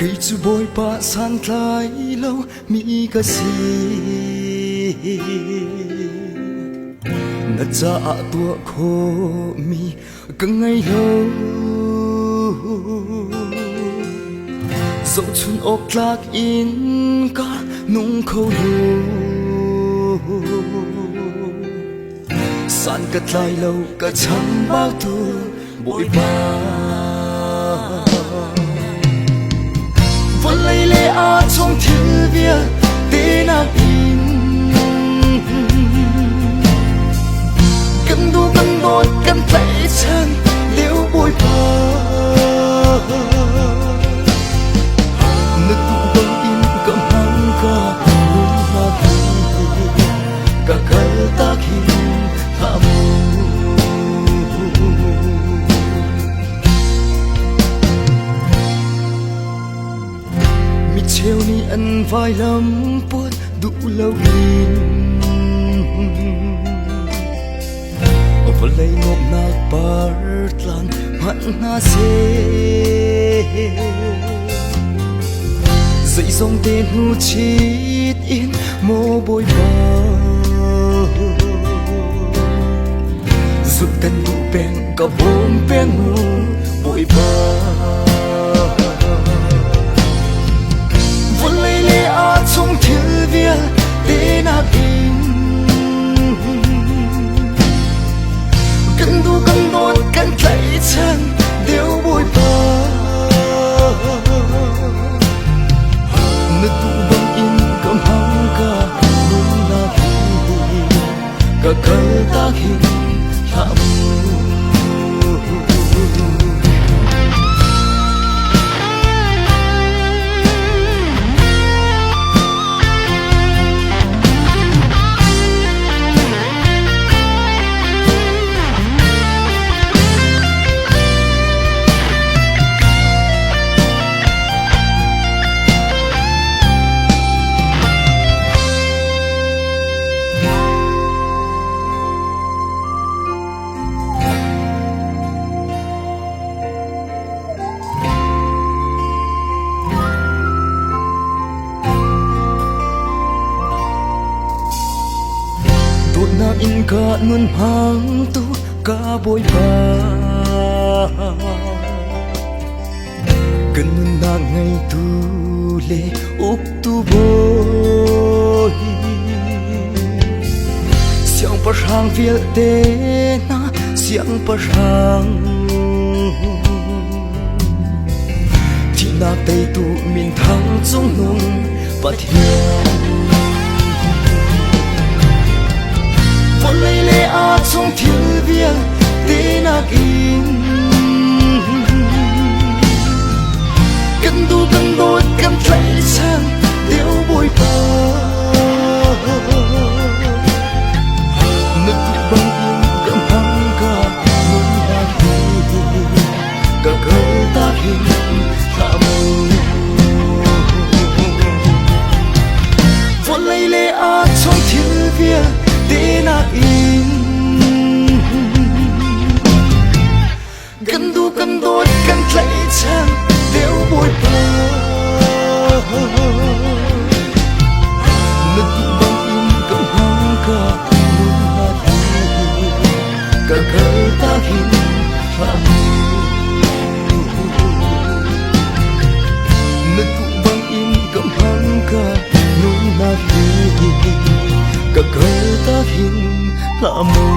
cây chu bôi pa san thái lâu mi ka si na cha a tua kho mi ka ngai lâu dẫu chun ốc lạc in ka nung khâu lu san cất lại lâu cả chẳng bao tu bội ba vẫn lấy lệ a trong thiên bia tên a in cần đu cần đốt cần tay chân liễu bội ba nước tụ băng in cầm hăng ca luôn là cả cái ta khi chiều ni ăn vai lắm buốt đủ lâu in và lấy ngọc nạc bar lan mặn na se dậy dòng tên hu chít in mô bôi bờ rụt cần đủ bèn cả bốn bèn mù bôi bờ vẫn lấy lệ a trong thiên bia tên a in cần đu cần đốt cần tay chân đều bôi bờ nước tụ băng in cầm hăng ca luôn là khi cả cơn ta hình hạ na in ka nun hang tu ka bôi ba cần nun na ngày tu lệ úp tu bôi xiang pa hang vial te na xiang pa hang thì na tây tu min thang trong nung pat hiền vẫn lấy lệ a trong thiên bia tên a in cần đu cần đốt cần tay chân đều bôi bờ nước tụ băng in cầm hăng ca muốn là khi cả câu ta hình hạ mơ vẫn lấy lệ a trong thiên bia tên a in cần đu cần đốt cần tay chân đều bôi bờ nước tụ băng in cầm hăng ca luôn là khi cả cơn ta hình hạ nước tụ băng in cầm hăng ca luôn là khi cả cơn ta hình hạ mơ